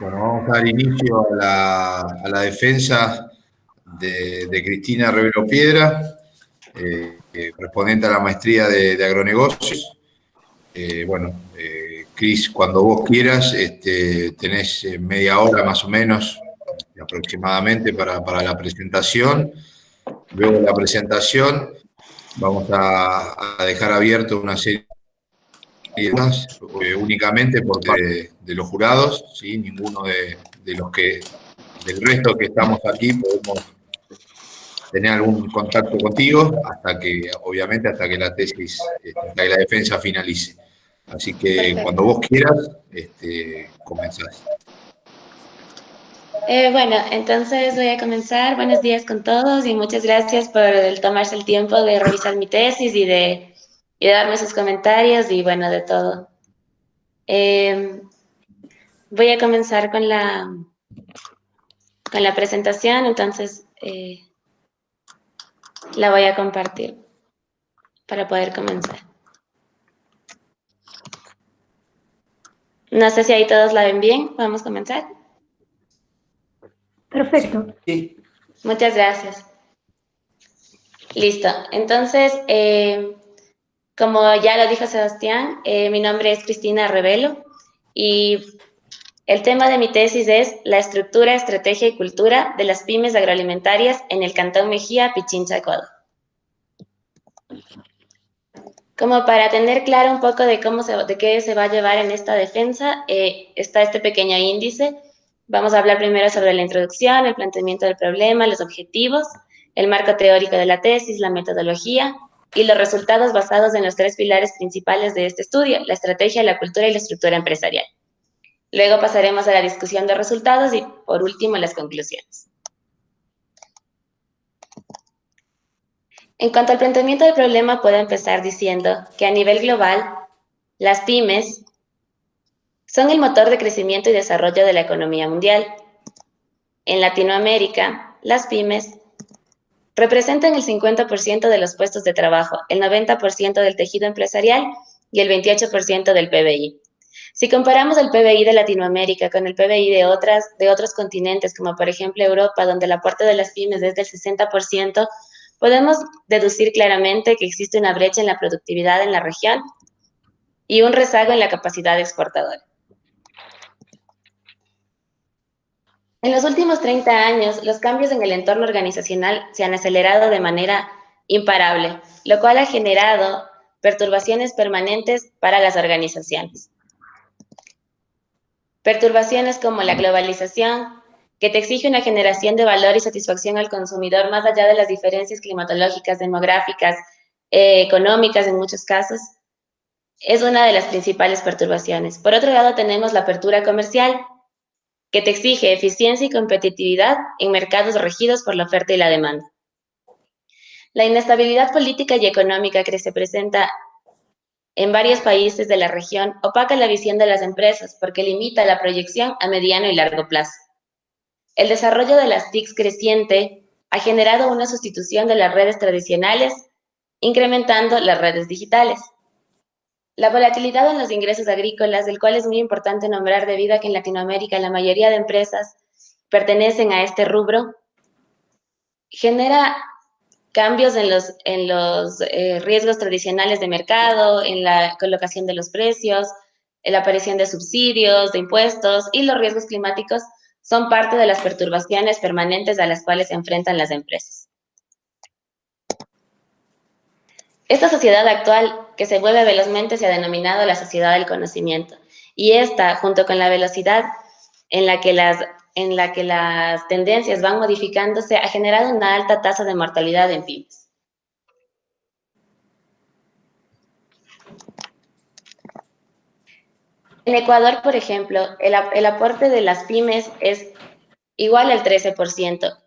Bueno, vamos a dar inicio a la defensa de Cristina Revelo Piedra, correspondiente a la maestría de agronegocios. Cris, cuando vos quieras, tenés media hora más o menos, aproximadamente, para la presentación. Luego de la presentación vamos a dejar abierto una serie de temas, únicamente porque de los jurados, ¿sí? Ninguno de los que del resto que estamos aquí podemos tener algún contacto contigo obviamente, hasta que la tesis, hasta que la defensa finalice. Así que Perfecto. cuando vos quieras, comenzás. Bueno, entonces voy a comenzar. Buenos días con todos y muchas gracias por tomarse el tiempo de revisar mi tesis y de darme sus comentarios y bueno, de todo. Voy a comenzar con la presentación, entonces la voy a compartir para poder comenzar. No sé si ahí todos la ven bien. ¿Podemos comenzar? Perfecto. Sí. Muchas gracias. Listo. Entonces, como ya lo dijo Sebastián, mi nombre es Cristina Revelo y el tema de mi tesis es la estructura, estrategia y cultura de las pymes agroalimentarias en el Cantón Mejía, Pichincha, Ecuador. Como para tener claro un poco de qué se va a llevar en esta defensa, está este pequeño índice. Vamos a hablar primero sobre la introducción, el planteamiento del problema, los objetivos, el marco teórico de la tesis, la metodología y los resultados basados en los tres pilares principales de este estudio: la estrategia, la cultura y la estructura empresarial. Luego pasaremos a la discusión de resultados y, por último, las conclusiones. En cuanto al planteamiento del problema, puedo empezar diciendo que a nivel global, las pymes son el motor de crecimiento y desarrollo de la economía mundial. En Latinoamérica, las pymes representan el 50% de los puestos de trabajo, el 90% del tejido empresarial y el 28% del PBI. Si comparamos el PBI de Latinoamérica con el PBI de otros continentes, como por ejemplo Europa, donde el aporte de las pymes es del 60%, podemos deducir claramente que existe una brecha en la productividad en la región y un rezago en la capacidad exportadora. En los últimos 30 años, los cambios en el entorno organizacional se han acelerado de manera imparable, lo cual ha generado perturbaciones permanentes para las organizaciones. Perturbaciones como la globalización, que te exige una generación de valor y satisfacción al consumidor más allá de las diferencias climatológicas, demográficas, económicas en muchos casos, es una de las principales perturbaciones. Por otro lado, tenemos la apertura comercial, que te exige eficiencia y competitividad en mercados regidos por la oferta y la demanda. La inestabilidad política y económica que se presenta en varios países de la región opaca la visión de las empresas porque limita la proyección a mediano y largo plazo. El desarrollo de las TICs creciente ha generado una sustitución de las redes tradicionales, incrementando las redes digitales. La volatilidad en los ingresos agrícolas, del cual es muy importante nombrar debido a que en Latinoamérica la mayoría de empresas pertenecen a este rubro, genera cambios en los riesgos tradicionales de mercado, en la colocación de los precios, en la aparición de subsidios, de impuestos, y los riesgos climáticos son parte de las perturbaciones permanentes a las cuales se enfrentan las empresas. Esta sociedad actual que se mueve velozmente se ha denominado la sociedad del conocimiento, y esta, junto con la velocidad en la que las tendencias van modificándose, ha generado una alta tasa de mortalidad en pymes. En Ecuador, por ejemplo, el aporte de las pymes es igual al 13%.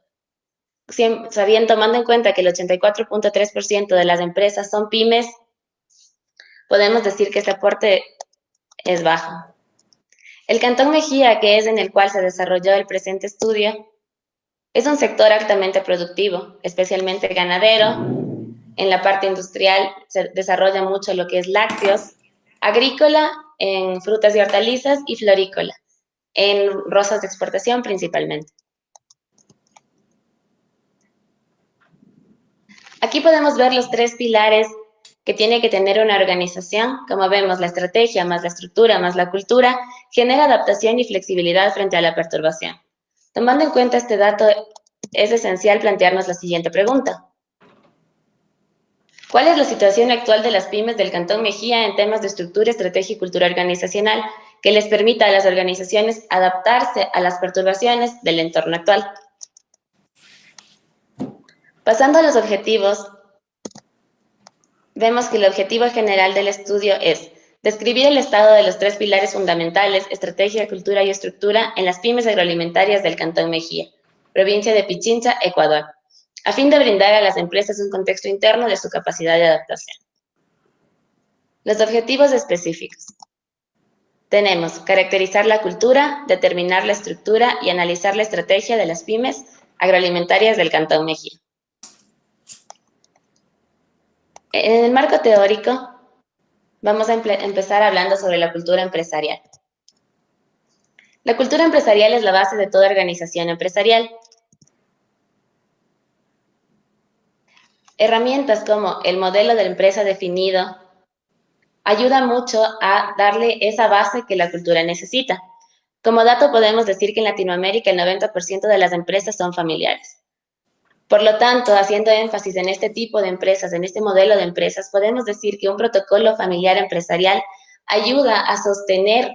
Tomando en cuenta que el 84.3% de las empresas son pymes, podemos decir que este aporte es bajo. El Cantón Mejía, que es en el cual se desarrolló el presente estudio, es un sector altamente productivo, especialmente ganadero. En la parte industrial se desarrolla mucho lo que es lácteos, agrícola en frutas y hortalizas y florícola. en rosas de exportación principalmente. Aquí podemos ver los 3 pilares que tiene que tener una organización. Como vemos, la estrategia más la estructura más la cultura genera adaptación y flexibilidad frente a la perturbación. Tomando en cuenta este dato, es esencial plantearnos la siguiente pregunta. ¿Cuál es la situación actual de las pymes del Cantón Mejía en temas de estructura, estrategia y cultura organizacional que les permita a las organizaciones adaptarse a las perturbaciones del entorno actual? Pasando a los objetivos, vemos que el objetivo general del estudio es describir el estado de los 3 pilares fundamentales, estrategia, cultura y estructura, en las pymes agroalimentarias del Cantón Mejía, provincia de Pichincha, Ecuador, a fin de brindar a las empresas un contexto interno de su capacidad de adaptación. Los objetivos específicos. Tenemos caracterizar la cultura, determinar la estructura y analizar la estrategia de las pymes agroalimentarias del Cantón Mejía. En el marco teórico, vamos a empezar hablando sobre la cultura empresarial. La cultura empresarial es la base de toda organización empresarial. Herramientas como el modelo de la empresa definido ayuda mucho a darle esa base que la cultura necesita. Como dato podemos decir que en Latinoamérica el 90% de las empresas son familiares. Por lo tanto, haciendo énfasis en este tipo de empresas, en este modelo de empresas, podemos decir que un protocolo familiar empresarial ayuda a sostener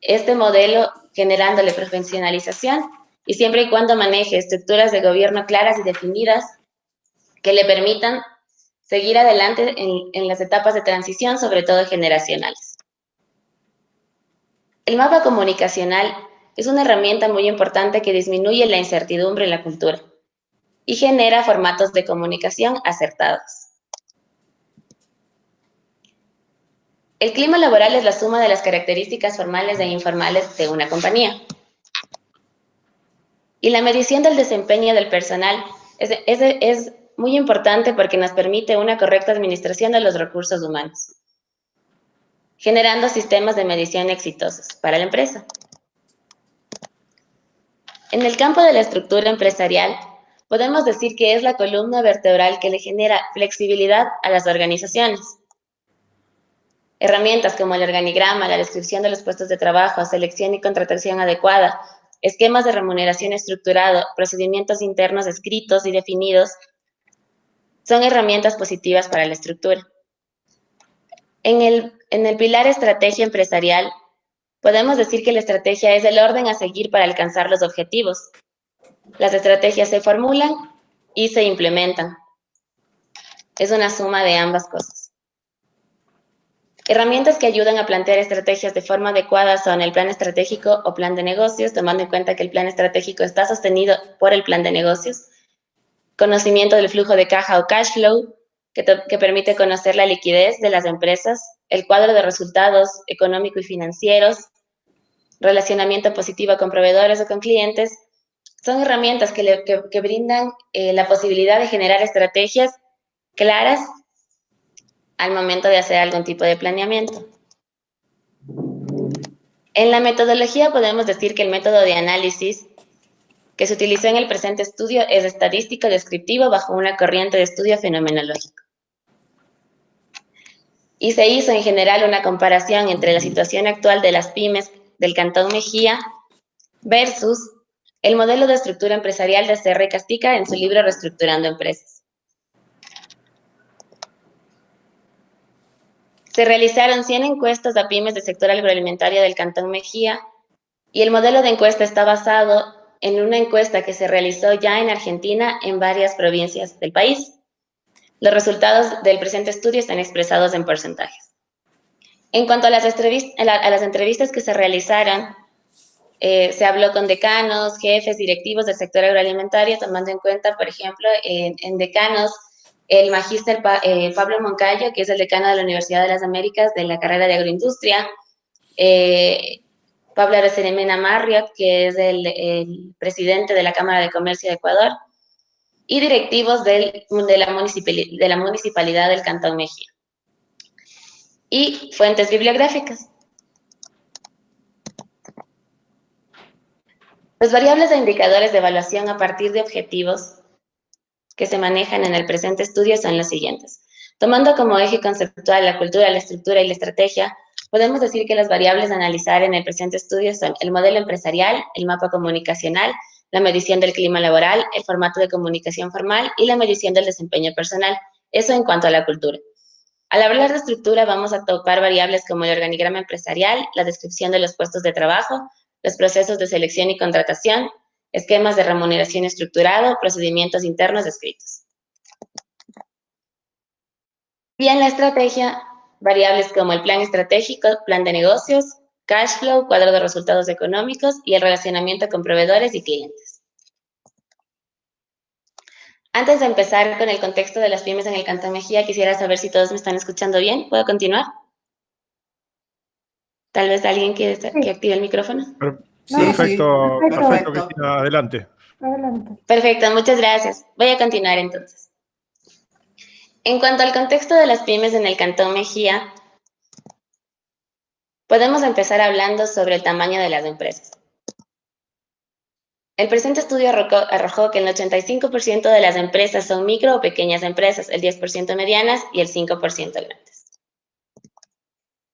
este modelo generándole profesionalización y siempre y cuando maneje estructuras de gobierno claras y definidas que le permitan seguir adelante en las etapas de transición, sobre todo generacionales. El mapa comunicacional es una herramienta muy importante que disminuye la incertidumbre en la cultura y genera formatos de comunicación acertados. El clima laboral es la suma de las características formales e informales de una compañía. Y la medición del desempeño del personal es muy importante porque nos permite una correcta administración de los recursos humanos, generando sistemas de medición exitosos para la empresa. En el campo de la estructura empresarial, podemos decir que es la columna vertebral que le genera flexibilidad a las organizaciones. Herramientas como el organigrama, la descripción de los puestos de trabajo, selección y contratación adecuada, esquemas de remuneración estructurado, procedimientos internos escritos y definidos, son herramientas positivas para la estructura. En el pilar estrategia empresarial, podemos decir que la estrategia es el orden a seguir para alcanzar los objetivos. Las estrategias se formulan y se implementan. Es una suma de ambas cosas. Herramientas que ayudan a plantear estrategias de forma adecuada son el plan estratégico o plan de negocios, tomando en cuenta que el plan estratégico está sostenido por el plan de negocios. Conocimiento del flujo de caja o cash flow, que permite conocer la liquidez de las empresas, el cuadro de resultados económico y financieros, relacionamiento positivo con proveedores o con clientes, son herramientas que brindan la posibilidad de generar estrategias claras al momento de hacer algún tipo de planeamiento. En la metodología podemos decir que el método de análisis que se utilizó en el presente estudio es estadístico descriptivo bajo una corriente de estudio fenomenológico. Y se hizo en general una comparación entre la situación actual de las pymes del Cantón Mejía versus el modelo de estructura empresarial de C.R. Castica en su libro Reestructurando Empresas. Se realizaron 100 encuestas a pymes del sector agroalimentario del Cantón Mejía y el modelo de encuesta está basado en una encuesta que se realizó ya en Argentina en varias provincias del país. Los resultados del presente estudio están expresados en porcentajes. En cuanto a las entrevistas que se realizaron, se habló con decanos, jefes, directivos del sector agroalimentario, tomando en cuenta, por ejemplo, en decanos, el magíster Pablo Moncayo, que es el decano de la Universidad de las Américas de la carrera de agroindustria, Pablo Arosemena Marriott, que es el presidente de la Cámara de Comercio de Ecuador, y directivos de la Municipalidad del Cantón Mejía. Y fuentes bibliográficas. Las variables e indicadores de evaluación a partir de objetivos que se manejan en el presente estudio son los siguientes. Tomando como eje conceptual la cultura, la estructura y la estrategia, podemos decir que las variables a analizar en el presente estudio son el modelo empresarial, el mapa comunicacional, la medición del clima laboral, el formato de comunicación formal y la medición del desempeño personal. Eso en cuanto a la cultura. Al hablar de estructura, vamos a topar variables como el organigrama empresarial, la descripción de los puestos de trabajo, los procesos de selección y contratación, esquemas de remuneración estructurado, procedimientos internos descritos. Y en la estrategia, variables como el plan estratégico, plan de negocios, cash flow, cuadro de resultados económicos y el relacionamiento con proveedores y clientes. Antes de empezar con el contexto de las pymes en el Cantón Mejía, quisiera saber si todos me están escuchando bien. ¿Puedo continuar? Tal vez alguien que active el micrófono. Sí, Perfecto, sí, perfecto, Cristina, adelante. Adelante. Perfecto, muchas gracias. Voy a continuar entonces. En cuanto al contexto de las pymes en el Cantón Mejía, podemos empezar hablando sobre el tamaño de las empresas. El presente estudio arrojó que el 85% de las empresas son micro o pequeñas empresas, el 10% medianas y el 5% grandes.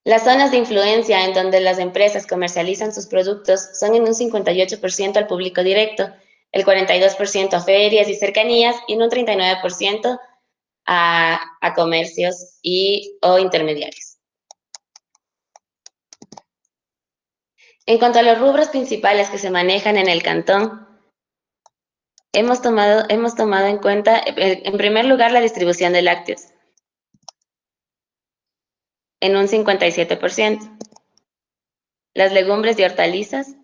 Las zonas de influencia en donde las empresas comercializan sus productos son en un 58% al público directo, el 42% a ferias y cercanías y en un 39% a comercios o intermediarios. En cuanto a los rubros principales que se manejan en el cantón, hemos tomado en cuenta, en primer lugar, la distribución de lácteos, en un 57%. Las legumbres y hortalizas,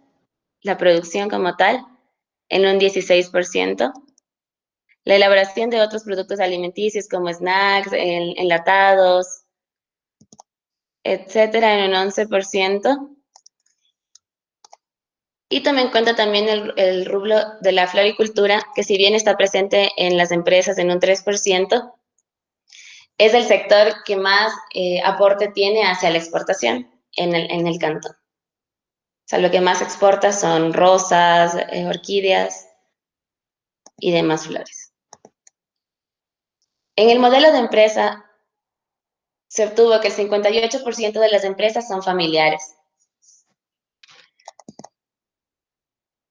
la producción como tal, en un 16%. La elaboración de otros productos alimenticios como snacks, enlatados, etcétera, en un 11%. Y tome en cuenta también el rubro de la floricultura, que si bien está presente en las empresas en un 3%, es el sector que más aporte tiene hacia la exportación en el cantón. O sea, lo que más exporta son rosas, orquídeas y demás flores. En el modelo de empresa se obtuvo que el 58% de las empresas son familiares,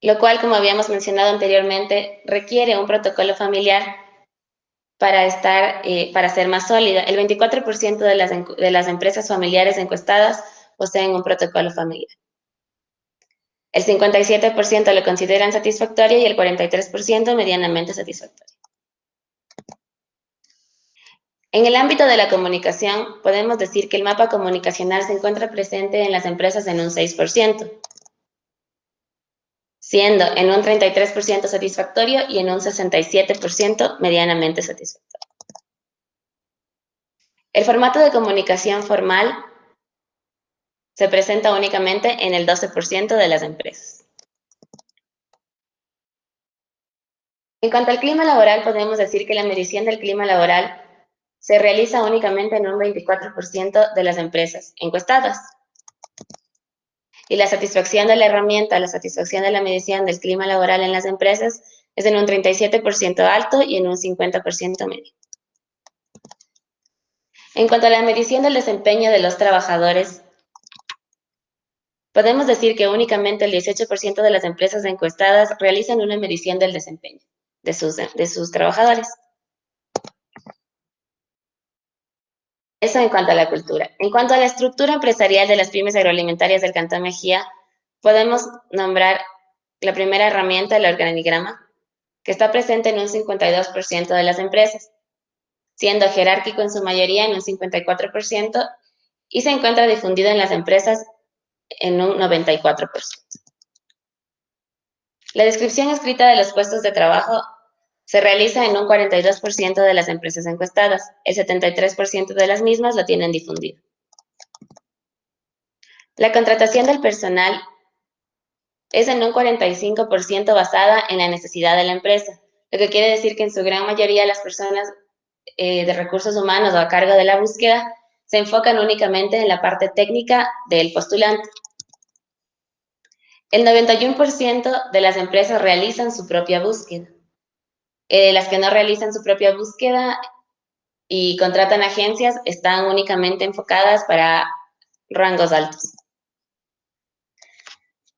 lo cual, como habíamos mencionado anteriormente, requiere un protocolo familiar para ser más sólida. El 24% de las empresas familiares encuestadas poseen un protocolo familiar. El 57% lo consideran satisfactorio y el 43% medianamente satisfactorio. En el ámbito de la comunicación, podemos decir que el mapa comunicacional se encuentra presente en las empresas en un 6%, siendo en un 33% satisfactorio y en un 67% medianamente satisfactorio. El formato de comunicación formal se presenta únicamente en el 12% de las empresas. En cuanto al clima laboral, podemos decir que la medición del clima laboral se realiza únicamente en un 24% de las empresas encuestadas. Y la satisfacción de la herramienta, la satisfacción de la medición del clima laboral en las empresas es en un 37% alto y en un 50% medio. En cuanto a la medición del desempeño de los trabajadores, podemos decir que únicamente el 18% de las empresas encuestadas realizan una medición del desempeño de sus trabajadores. Eso en cuanto a la cultura. En cuanto a la estructura empresarial de las pymes agroalimentarias del Cantón Mejía, podemos nombrar la primera herramienta, el organigrama, que está presente en un 52% de las empresas, siendo jerárquico en su mayoría en un 54% y se encuentra difundido en las empresas en un 94%. La descripción escrita de los puestos de trabajo se realiza en un 42% de las empresas encuestadas. El 73% de las mismas lo tienen difundido. La contratación del personal es en un 45% basada en la necesidad de la empresa, lo que quiere decir que en su gran mayoría las personas de recursos humanos o a cargo de la búsqueda se enfocan únicamente en la parte técnica del postulante. El 91% de las empresas realizan su propia búsqueda. Las que no realizan su propia búsqueda y contratan agencias están únicamente enfocadas para rangos altos.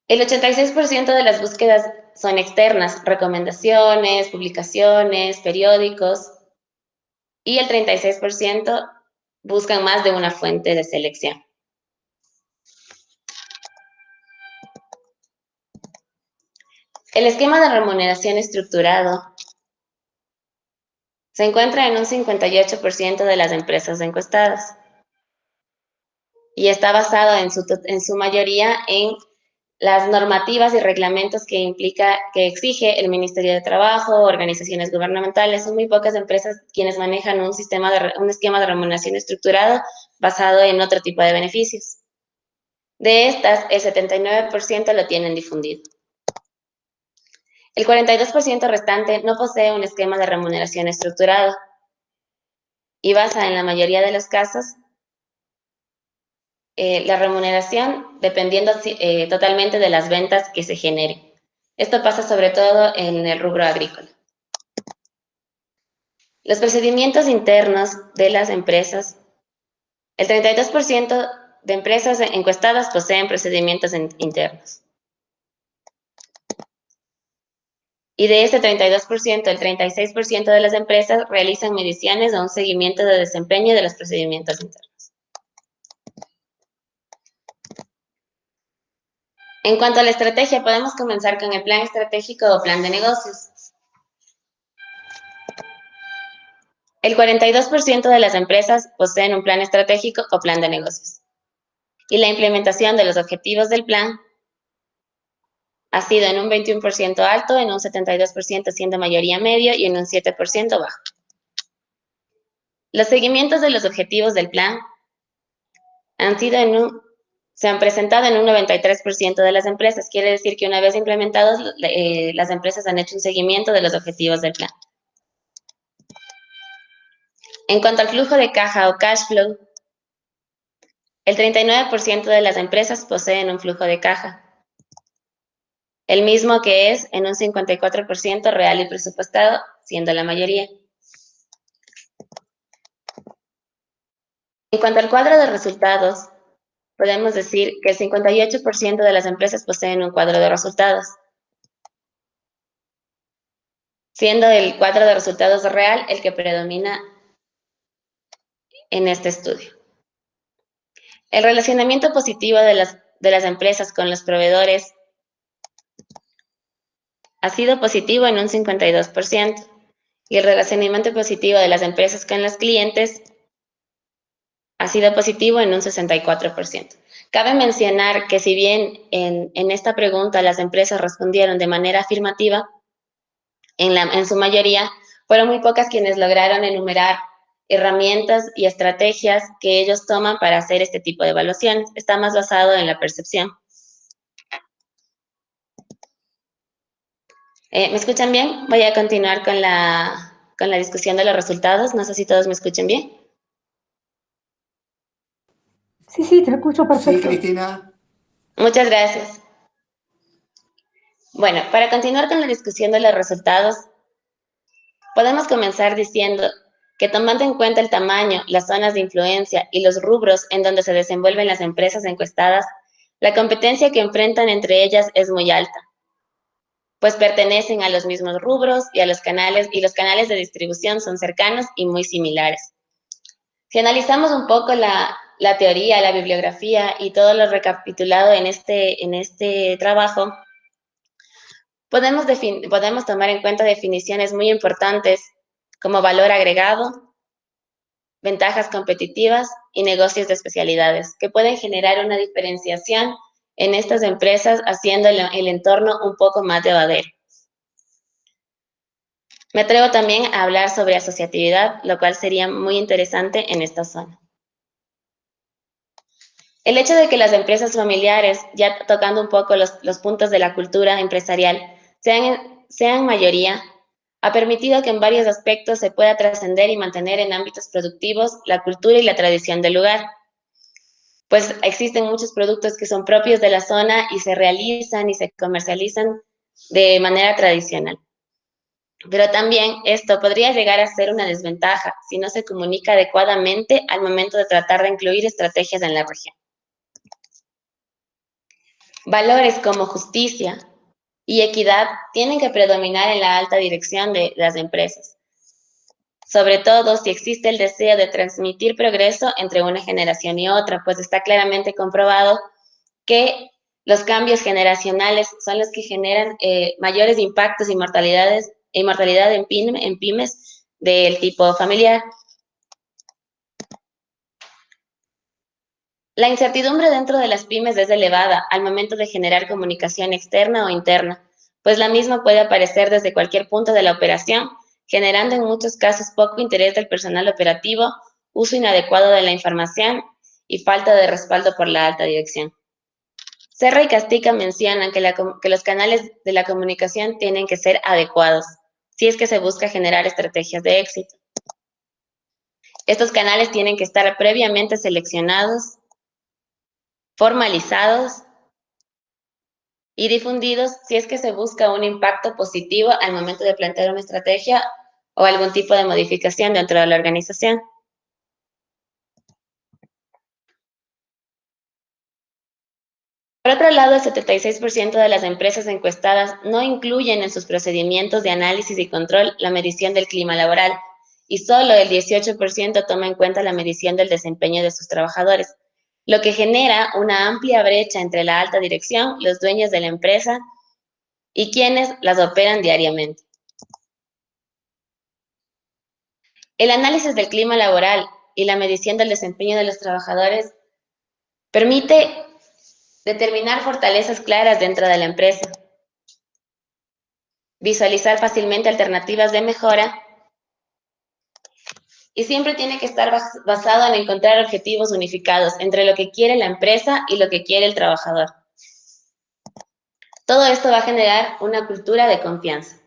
El 86% de las búsquedas son externas, recomendaciones, publicaciones, periódicos, y el 36% buscan más de una fuente de selección. El esquema de remuneración estructurado se encuentra en un 58% de las empresas encuestadas y está basado en su mayoría en las normativas y reglamentos que exige el Ministerio de Trabajo, organizaciones gubernamentales. Son muy pocas empresas quienes manejan un esquema de remuneración estructurado basado en otro tipo de beneficios. De estas, el 79% lo tienen difundido. El 42% restante no posee un esquema de remuneración estructurado y basa en la mayoría de los casos la remuneración dependiendo totalmente de las ventas que se generen. Esto pasa sobre todo en el rubro agrícola. Los procedimientos internos de las empresas. El 32% de empresas encuestadas poseen procedimientos internos. Y de este 32%, el 36% de las empresas realizan mediciones o un seguimiento de desempeño de los procedimientos internos. En cuanto a la estrategia, podemos comenzar con el plan estratégico o plan de negocios. El 42% de las empresas poseen un plan estratégico o plan de negocios. Y la implementación de los objetivos del plan ha sido en un 21% alto, en un 72% siendo mayoría medio y en un 7% bajo. Los seguimientos de los objetivos del plan se han presentado en un 93% de las empresas. Quiere decir que una vez implementados, las empresas han hecho un seguimiento de los objetivos del plan. En cuanto al flujo de caja o cash flow, el 39% de las empresas poseen un flujo de caja, el mismo que es en un 54% real y presupuestado, siendo la mayoría. En cuanto al cuadro de resultados, podemos decir que el 58% de las empresas poseen un cuadro de resultados, siendo el cuadro de resultados real el que predomina en este estudio. El relacionamiento positivo de las empresas con los proveedores ha sido positivo en un 52% y el relacionamiento positivo de las empresas con los clientes ha sido positivo en un 64%. Cabe mencionar que si bien en esta pregunta las empresas respondieron de manera afirmativa, en su mayoría fueron muy pocas quienes lograron enumerar herramientas y estrategias que ellos toman para hacer este tipo de evaluaciones. Está más basado en la percepción. ¿Me escuchan bien? Voy a continuar con la discusión de los resultados. No sé si todos me escuchen bien. Sí, te escucho perfecto. Sí, Cristina. Muchas gracias. Bueno, para continuar con la discusión de los resultados, podemos comenzar diciendo que tomando en cuenta el tamaño, las zonas de influencia y los rubros en donde se desenvuelven las empresas encuestadas, la competencia que enfrentan entre ellas es muy alta, pues pertenecen a los mismos rubros y los canales de distribución son cercanos y muy similares. Si analizamos un poco la teoría, la bibliografía y todo lo recapitulado en este trabajo, podemos tomar en cuenta definiciones muy importantes como valor agregado, ventajas competitivas y negocios de especialidades, que pueden generar una diferenciación en estas empresas, haciendo el entorno un poco más llevadero. Me atrevo también a hablar sobre asociatividad, lo cual sería muy interesante en esta zona. El hecho de que las empresas familiares, ya tocando un poco los puntos de la cultura empresarial, sean mayoría, ha permitido que en varios aspectos se pueda trascender y mantener en ámbitos productivos la cultura y la tradición del lugar. pues existen muchos productos que son propios de la zona y se realizan y se comercializan de manera tradicional. Pero también esto podría llegar a ser una desventaja si no se comunica adecuadamente al momento de tratar de incluir estrategias en la región. Valores como justicia y equidad tienen que predominar en la alta dirección de las empresas, sobre todo si existe el deseo de transmitir progreso entre una generación y otra, pues está claramente comprobado que los cambios generacionales son los que generan mayores impactos y mortalidad en pymes del tipo familiar. La incertidumbre dentro de las pymes es elevada al momento de generar comunicación externa o interna, pues la misma puede aparecer desde cualquier punto de la operación, generando en muchos casos poco interés del personal operativo, uso inadecuado de la información y falta de respaldo por la alta dirección. Serra y Castica mencionan que los canales de la comunicación tienen que ser adecuados, si es que se busca generar estrategias de éxito. Estos canales tienen que estar previamente seleccionados, formalizados y difundidos si es que se busca un impacto positivo al momento de plantear una estrategia o algún tipo de modificación dentro de la organización. Por otro lado, el 76% de las empresas encuestadas no incluyen en sus procedimientos de análisis y control la medición del clima laboral y solo el 18% toma en cuenta la medición del desempeño de sus trabajadores, lo que genera una amplia brecha entre la alta dirección, los dueños de la empresa y quienes las operan diariamente. El análisis del clima laboral y la medición del desempeño de los trabajadores permite determinar fortalezas claras dentro de la empresa, visualizar fácilmente alternativas de mejora y siempre tiene que estar basado en encontrar objetivos unificados entre lo que quiere la empresa y lo que quiere el trabajador. Todo esto va a generar una cultura de confianza,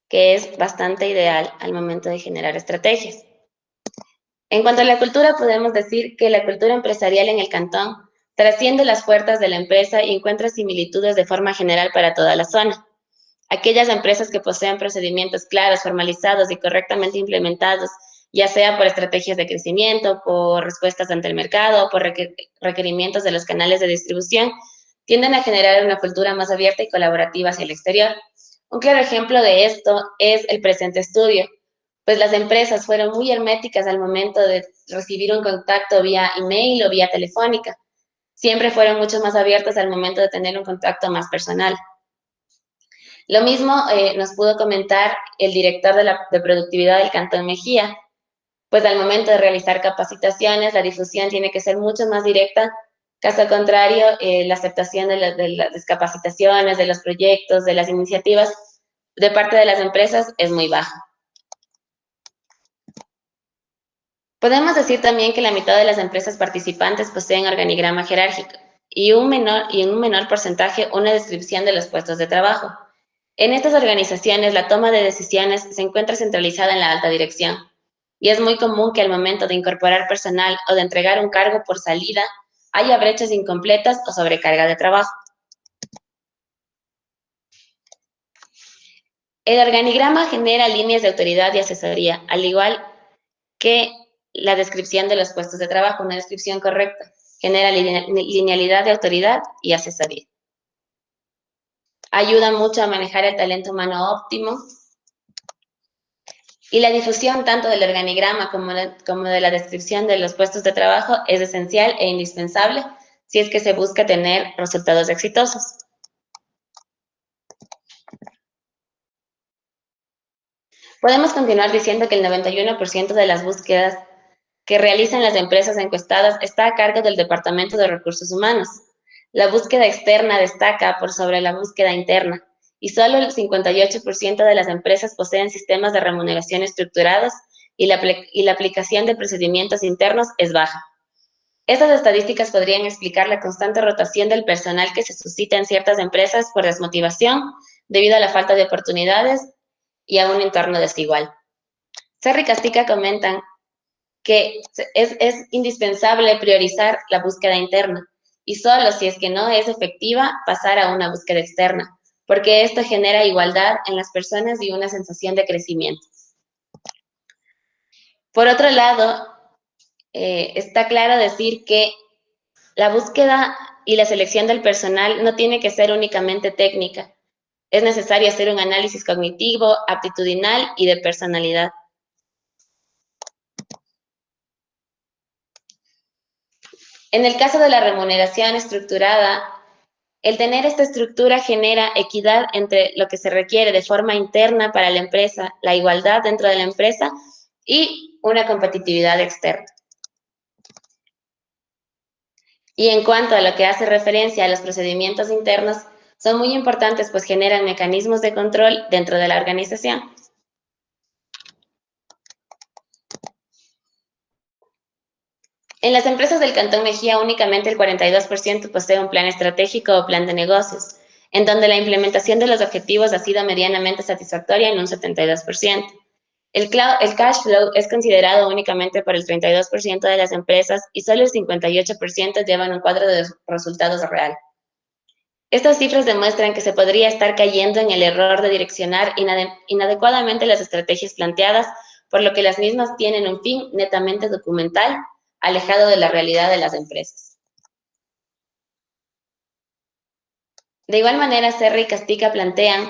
que es bastante ideal al momento de generar estrategias. En cuanto a la cultura, podemos decir que la cultura empresarial en el cantón trasciende las puertas de la empresa y encuentra similitudes de forma general para toda la zona. Aquellas empresas que poseen procedimientos claros, formalizados y correctamente implementados, ya sea por estrategias de crecimiento, por respuestas ante el mercado o por requerimientos de los canales de distribución, tienden a generar una cultura más abierta y colaborativa hacia el exterior. Un claro ejemplo de esto es el presente estudio, pues las empresas fueron muy herméticas al momento de recibir un contacto vía email o vía telefónica. Siempre fueron mucho más abiertas al momento de tener un contacto más personal. Lo mismo nos pudo comentar el director de productividad del Cantón Mejía, pues al momento de realizar capacitaciones, la difusión tiene que ser mucho más directa. Caso contrario, la aceptación de las capacitaciones, de los proyectos, de las iniciativas de parte de las empresas es muy baja. Podemos decir también que la mitad de las empresas participantes poseen organigrama jerárquico y en un menor porcentaje una descripción de los puestos de trabajo. En estas organizaciones la toma de decisiones se encuentra centralizada en la alta dirección y es muy común que al momento de incorporar personal o de entregar un cargo por salida haya brechas incompletas o sobrecarga de trabajo. El organigrama genera líneas de autoridad y asesoría, al igual que la descripción de los puestos de trabajo. Una descripción correcta genera linealidad de autoridad y asesoría. Ayuda mucho a manejar el talento humano óptimo. Y la difusión tanto del organigrama como de la descripción de los puestos de trabajo es esencial e indispensable si es que se busca tener resultados exitosos. Podemos continuar diciendo que el 91% de las búsquedas que realizan las empresas encuestadas está a cargo del Departamento de Recursos Humanos. La búsqueda externa destaca por sobre la búsqueda interna y solo el 58% de las empresas poseen sistemas de remuneración estructurados y la aplicación de procedimientos internos es baja. Estas estadísticas podrían explicar la constante rotación del personal que se suscita en ciertas empresas por desmotivación debido a la falta de oportunidades y a un entorno desigual. Serra y Castica comentan que es indispensable priorizar la búsqueda interna y solo si es que no es efectiva, pasar a una búsqueda externa, porque esto genera igualdad en las personas y una sensación de crecimiento. Por otro lado, está claro decir que la búsqueda y la selección del personal no tiene que ser únicamente técnica. Es necesario hacer un análisis cognitivo, aptitudinal y de personalidad. En el caso de la remuneración estructurada, el tener esta estructura genera equidad entre lo que se requiere de forma interna para la empresa, la igualdad dentro de la empresa y una competitividad externa. Y en cuanto a lo que hace referencia a los procedimientos internos, son muy importantes, pues generan mecanismos de control dentro de la organización. En las empresas del Cantón Mejía, únicamente el 42% posee un plan estratégico o plan de negocios, en donde la implementación de los objetivos ha sido medianamente satisfactoria en un 72%. El cash flow es considerado únicamente por el 32% de las empresas y solo el 58% llevan un cuadro de resultados real. Estas cifras demuestran que se podría estar cayendo en el error de direccionar inadecuadamente las estrategias planteadas, por lo que las mismas tienen un fin netamente documental, alejado de la realidad de las empresas. De igual manera, Serra y Castica plantean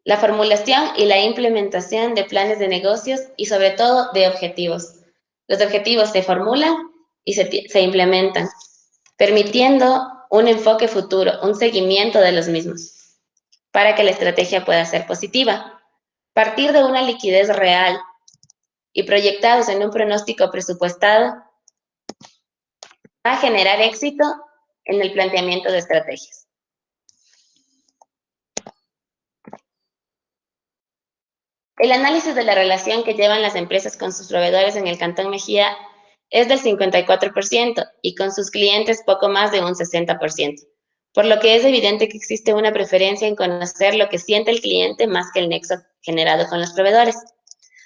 la formulación y la implementación de planes de negocios y sobre todo de objetivos. Los objetivos se formulan y se implementan, permitiendo un enfoque futuro, un seguimiento de los mismos, para que la estrategia pueda ser positiva. Partir de una liquidez real y proyectados en un pronóstico presupuestado va a generar éxito en el planteamiento de estrategias. El análisis de la relación que llevan las empresas con sus proveedores en el Cantón Mejía es del 54% y con sus clientes poco más de un 60%, por lo que es evidente que existe una preferencia en conocer lo que siente el cliente más que el nexo generado con los proveedores.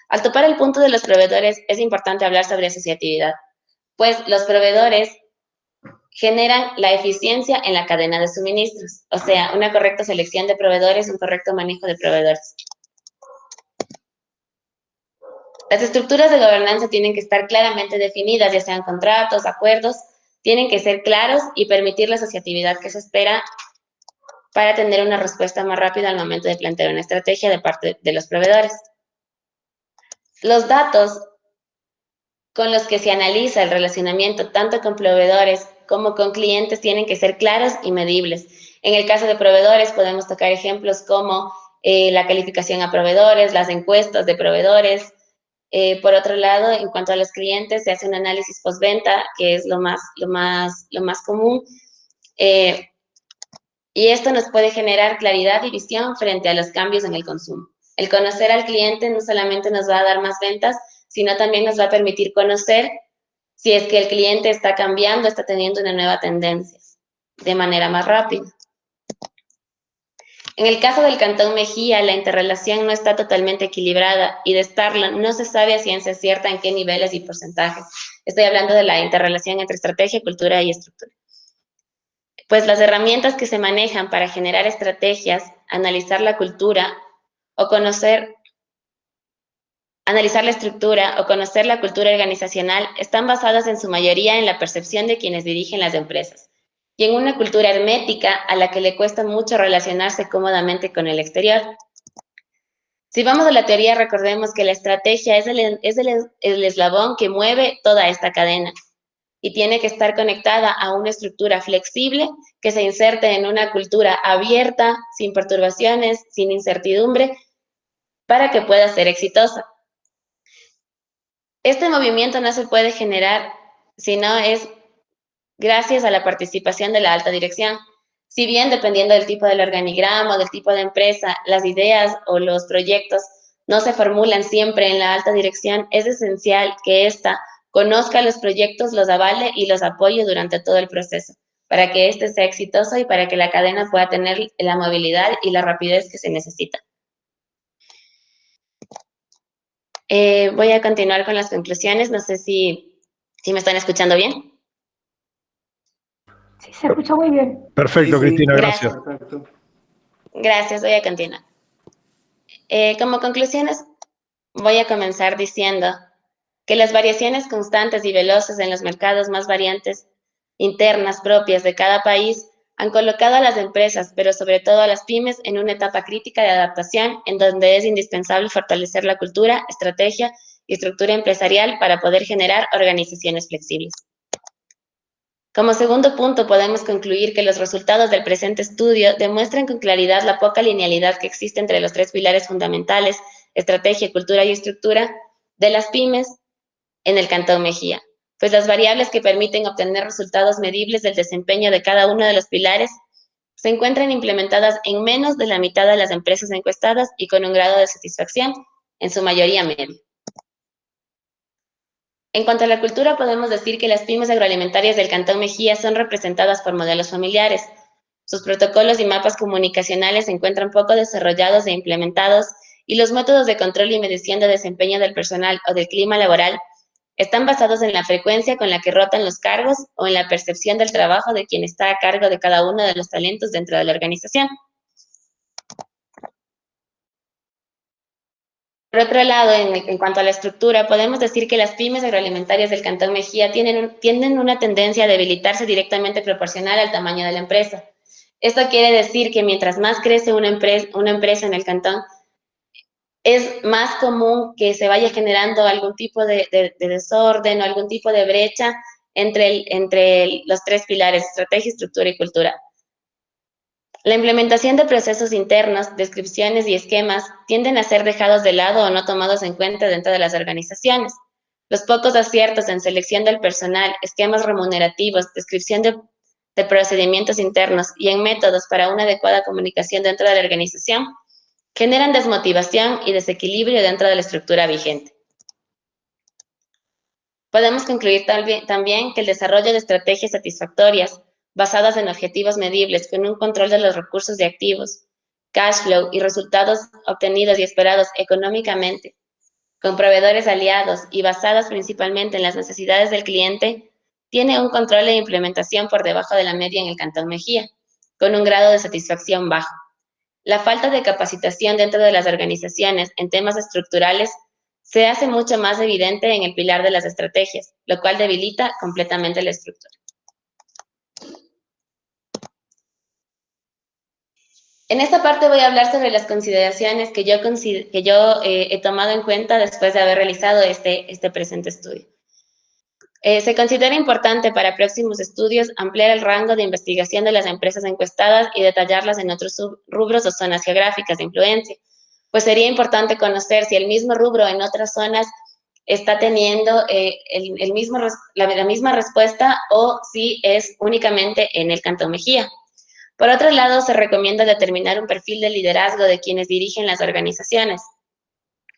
Al topar el punto de los proveedores, es importante hablar sobre asociatividad, pues los proveedores generan la eficiencia en la cadena de suministros, o sea, una correcta selección de proveedores, un correcto manejo de proveedores. Las estructuras de gobernanza tienen que estar claramente definidas, ya sean contratos, acuerdos, tienen que ser claros y permitir la asociatividad que se espera para tener una respuesta más rápida al momento de plantear una estrategia de parte de los proveedores. Los datos con los que se analiza el relacionamiento tanto con proveedores como con clientes tienen que ser claros y medibles. En el caso de proveedores podemos tocar ejemplos como la calificación a proveedores, las encuestas de proveedores. Por otro lado, en cuanto a los clientes, se hace un análisis postventa, que es lo más común. Y esto nos puede generar claridad y visión frente a los cambios en el consumo. El conocer al cliente no solamente nos va a dar más ventas, sino también nos va a permitir conocer si es que el cliente está cambiando, está teniendo una nueva tendencia de manera más rápida. En el caso del Cantón Mejía, la interrelación no está totalmente equilibrada y de estarlo no se sabe a ciencia cierta en qué niveles y porcentajes. Estoy hablando de la interrelación entre estrategia, cultura y estructura. Pues las herramientas que se manejan para generar estrategias, analizar la cultura o analizar la estructura o conocer la cultura organizacional están basadas en su mayoría en la percepción de quienes dirigen las empresas y en una cultura hermética a la que le cuesta mucho relacionarse cómodamente con el exterior. Si vamos a la teoría, recordemos que la estrategia es el eslabón que mueve toda esta cadena y tiene que estar conectada a una estructura flexible que se inserte en una cultura abierta, sin perturbaciones, sin incertidumbre, para que pueda ser exitosa. Este movimiento no se puede generar si no es gracias a la participación de la alta dirección. Si bien dependiendo del tipo del organigrama o del tipo de empresa, las ideas o los proyectos no se formulan siempre en la alta dirección, es esencial que ésta conozca los proyectos, los avale y los apoye durante todo el proceso, para que éste sea exitoso y para que la cadena pueda tener la movilidad y la rapidez que se necesita. Voy a continuar con las conclusiones. No sé si me están escuchando bien. Sí, se escucha muy bien. Perfecto, Sí, sí. Cristina, gracias. Perfecto. Gracias, voy a continuar. Como conclusiones, voy a comenzar diciendo que las variaciones constantes y veloces en los mercados más variantes internas propias de cada país han colocado a las empresas, pero sobre todo a las pymes, en una etapa crítica de adaptación en donde es indispensable fortalecer la cultura, estrategia y estructura empresarial para poder generar organizaciones flexibles. Como segundo punto, podemos concluir que los resultados del presente estudio demuestran con claridad la poca linealidad que existe entre los tres pilares fundamentales, estrategia, cultura y estructura, de las pymes en el Cantón Mejía, pues las variables que permiten obtener resultados medibles del desempeño de cada uno de los pilares se encuentran implementadas en menos de la mitad de las empresas encuestadas y con un grado de satisfacción, en su mayoría medio. En cuanto a la cultura, podemos decir que las pymes agroalimentarias del Cantón Mejía son representadas por modelos familiares. Sus protocolos y mapas comunicacionales se encuentran poco desarrollados e implementados, y los métodos de control y medición de desempeño del personal o del clima laboral están basados en la frecuencia con la que rotan los cargos o en la percepción del trabajo de quien está a cargo de cada uno de los talentos dentro de la organización. Por otro lado, en cuanto a la estructura, podemos decir que las pymes agroalimentarias del Cantón Mejía tienen una tendencia a debilitarse directamente proporcional al tamaño de la empresa. Esto quiere decir que mientras más crece una empresa en el cantón, es más común que se vaya generando algún tipo de desorden o algún tipo de brecha entre los tres pilares, estrategia, estructura y cultura. La implementación de procesos internos, descripciones y esquemas tienden a ser dejados de lado o no tomados en cuenta dentro de las organizaciones. Los pocos aciertos en selección del personal, esquemas remunerativos, descripción de procedimientos internos y en métodos para una adecuada comunicación dentro de la organización generan desmotivación y desequilibrio dentro de la estructura vigente. Podemos concluir también que el desarrollo de estrategias satisfactorias basadas en objetivos medibles con un control de los recursos de activos, cash flow y resultados obtenidos y esperados económicamente, con proveedores aliados y basadas principalmente en las necesidades del cliente, tiene un control e implementación por debajo de la media en el Cantón Mejía, con un grado de satisfacción bajo. La falta de capacitación dentro de las organizaciones en temas estructurales se hace mucho más evidente en el pilar de las estrategias, lo cual debilita completamente la estructura. En esta parte voy a hablar sobre las consideraciones que yo he tomado en cuenta después de haber realizado este presente estudio. Se considera importante para próximos estudios ampliar el rango de investigación de las empresas encuestadas y detallarlas en otros rubros o zonas geográficas de influencia, pues sería importante conocer si el mismo rubro en otras zonas está teniendo la misma respuesta o si es únicamente en el Cantón Mejía. Por otro lado, se recomienda determinar un perfil de liderazgo de quienes dirigen las organizaciones.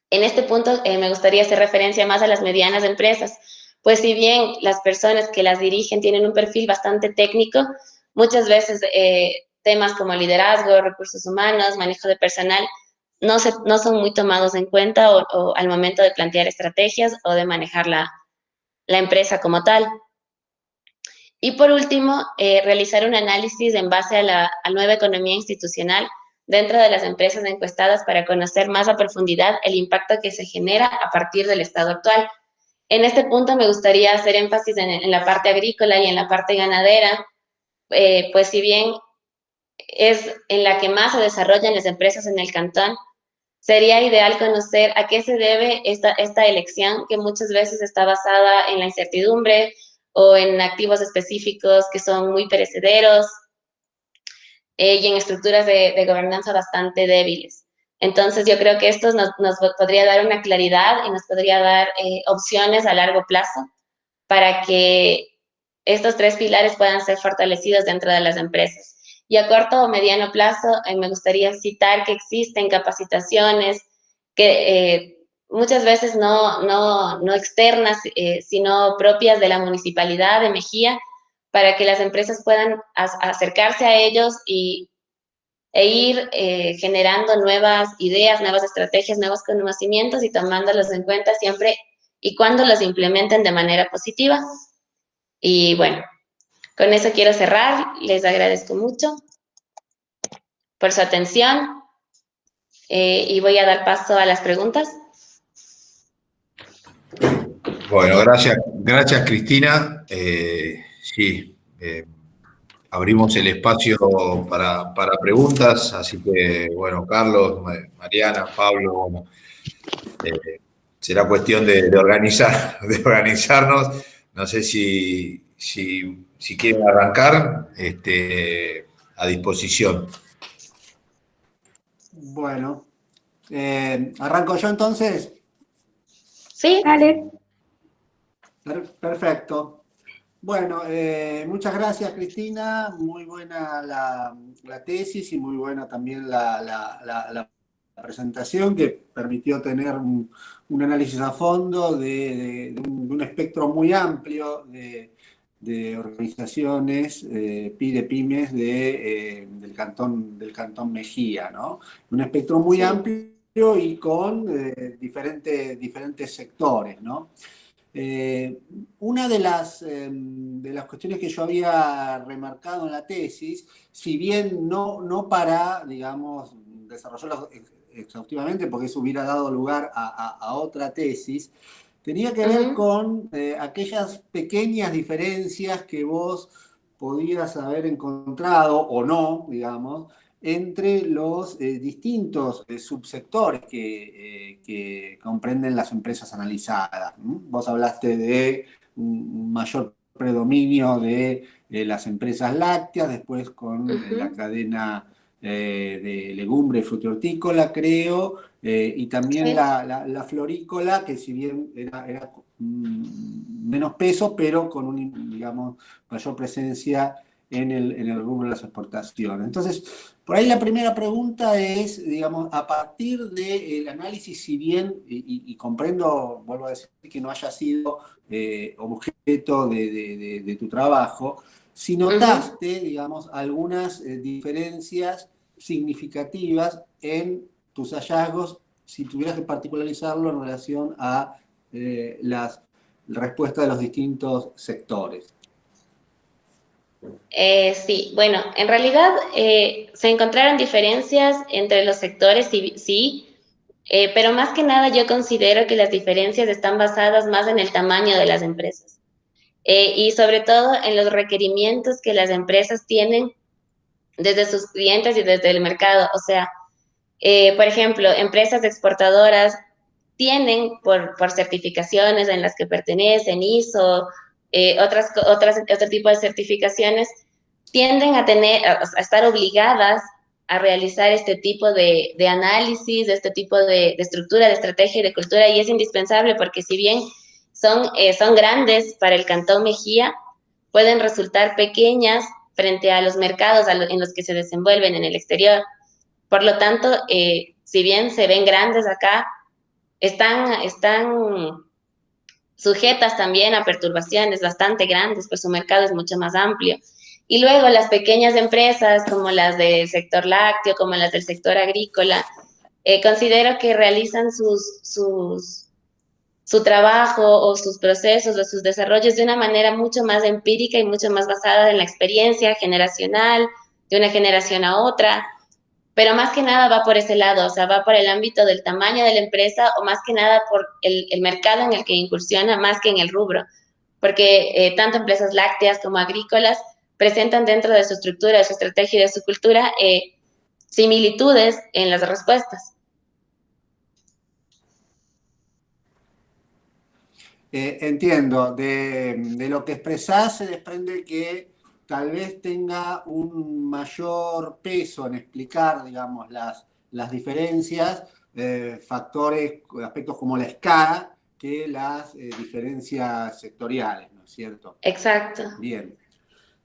En este punto me gustaría hacer referencia más a las medianas empresas, pues si bien las personas que las dirigen tienen un perfil bastante técnico, muchas veces temas como liderazgo, recursos humanos, manejo de personal, no son muy tomados en cuenta o al momento de plantear estrategias o de manejar la empresa como tal. Y por último, realizar un análisis en base a la nueva economía institucional dentro de las empresas encuestadas para conocer más a profundidad el impacto que se genera a partir del estado actual. En este punto me gustaría hacer énfasis en la parte agrícola y en la parte ganadera, pues si bien es en la que más se desarrollan las empresas en el cantón, sería ideal conocer a qué se debe esta elección que muchas veces está basada en la incertidumbre o en activos específicos que son muy perecederos y en estructuras de gobernanza bastante débiles. Entonces yo creo que esto nos podría dar una claridad y nos podría dar opciones a largo plazo para que estos tres pilares puedan ser fortalecidos dentro de las empresas. Y a corto o mediano plazo, me gustaría citar que existen capacitaciones que muchas veces no externas, sino propias de la Municipalidad de Mejía, para que las empresas puedan acercarse a ellos y e ir generando nuevas ideas, nuevas estrategias, nuevos conocimientos y tomándolos en cuenta siempre y cuando los implementen de manera positiva. Y bueno, con eso quiero cerrar. Les agradezco mucho por su atención y voy a dar paso a las preguntas. Bueno, gracias Cristina. Sí, abrimos el espacio para preguntas, así que, bueno, Carlos, Mariana, Pablo, bueno, será cuestión de organizar, de organizarnos. No sé si quieren arrancar, a disposición. Bueno, ¿arranco yo entonces? Sí. Dale. Perfecto. Bueno, muchas gracias Cristina, muy buena la tesis y muy buena también la presentación que permitió tener un análisis a fondo de un espectro muy amplio de organizaciones, pymes del cantón Mejía, ¿no? Un espectro muy Sí. amplio y con diferentes sectores, ¿no? Una de las cuestiones que yo había remarcado en la tesis, si bien no para, digamos, desarrollarlo exhaustivamente, porque eso hubiera dado lugar a otra tesis, tenía que ver con aquellas pequeñas diferencias que vos podías haber encontrado o no, digamos, entre los distintos subsectores que comprenden las empresas analizadas. Vos hablaste de un mayor predominio de las empresas lácteas, después con la cadena de legumbre, frutihortícola, creo, y también Sí. la florícola, que si bien era menos peso, pero con digamos, mayor presencia en el rubro de las exportaciones. Entonces, por ahí la primera pregunta es, digamos, a partir del análisis, si bien, y comprendo, vuelvo a decir, que no haya sido objeto de tu trabajo, si notaste, digamos, algunas diferencias significativas en tus hallazgos, si tuvieras que particularizarlo en relación a las respuestas de los distintos sectores. Sí, bueno, en realidad se encontraron diferencias entre los sectores, sí, pero más que nada yo considero que las diferencias están basadas más en el tamaño de las empresas y sobre todo en los requerimientos que las empresas tienen desde sus clientes y desde el mercado. O sea, por ejemplo, empresas exportadoras tienen por certificaciones en las que pertenecen, ISO, otro tipo de certificaciones, tienden a estar obligadas a realizar este tipo de análisis, este tipo de estructura, de estrategia y de cultura, y es indispensable porque si bien son grandes para el Cantón Mejía, pueden resultar pequeñas frente a los mercados en los que se desenvuelven en el exterior. Por lo tanto, si bien se ven grandes acá, están sujetas también a perturbaciones bastante grandes, pues su mercado es mucho más amplio. Y luego las pequeñas empresas, como las del sector lácteo, como las del sector agrícola, considero que realizan su trabajo o sus procesos o sus desarrollos de una manera mucho más empírica y mucho más basada en la experiencia generacional, de una generación a otra, pero más que nada va por ese lado, o sea, va por el ámbito del tamaño de la empresa o más que nada por el mercado en el que incursiona más que en el rubro, porque tanto empresas lácteas como agrícolas presentan dentro de su estructura, de su estrategia y de su cultura similitudes en las respuestas. Entiendo, de lo que expresás se desprende que tal vez tenga un mayor peso en explicar, digamos, las diferencias, factores, aspectos como la escala, que las diferencias sectoriales, ¿no es cierto? Exacto. Bien,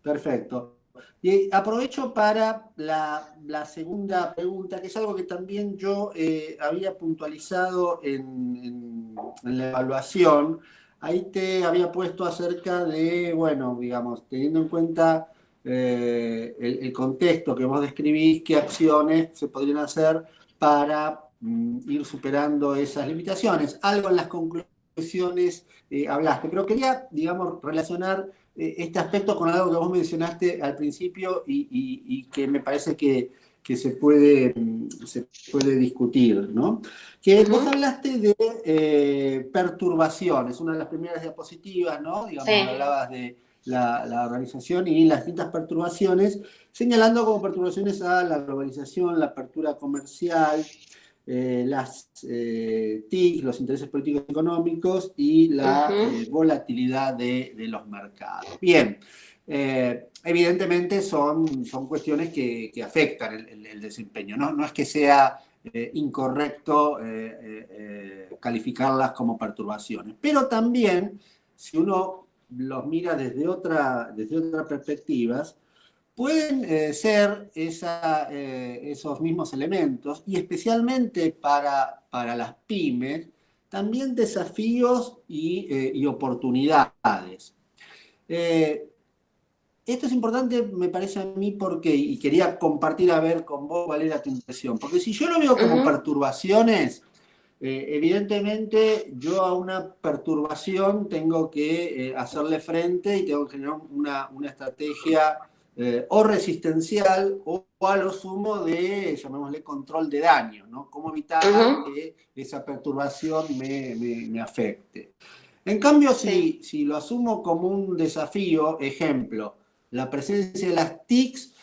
perfecto. Y aprovecho para la segunda pregunta, que es algo que también yo había puntualizado en la evaluación. Ahí te había puesto acerca de, bueno, digamos, teniendo en cuenta el contexto que vos describís, qué acciones se podrían hacer para ir superando esas limitaciones. Algo en las conclusiones hablaste, pero quería, digamos, relacionar este aspecto con algo que vos mencionaste al principio y que me parece que se puede discutir, ¿no? Que vos hablaste de perturbaciones, una de las primeras diapositivas, ¿no? Digamos, Sí. hablabas de la organización y las distintas perturbaciones, señalando como perturbaciones a la globalización, la apertura comercial, las TIC, los intereses políticos y económicos y la volatilidad de los mercados. Bien, evidentemente son cuestiones que afectan el desempeño, ¿no? No es que sea incorrecto calificarlas como perturbaciones, pero también, si uno los mira desde otras perspectivas, pueden ser esos mismos elementos, y especialmente para las pymes, también desafíos y oportunidades. Esto es importante, me parece a mí, porque, y quería compartir a ver con vos cuál era tu impresión, porque si yo lo veo como perturbaciones, evidentemente yo a una perturbación tengo que hacerle frente y tengo que generar una estrategia o resistencial o a lo sumo de, llamémosle, control de daño, ¿no? Cómo evitar que esa perturbación me afecte. En cambio, si lo asumo como un desafío, ejemplo, la presencia de las TICs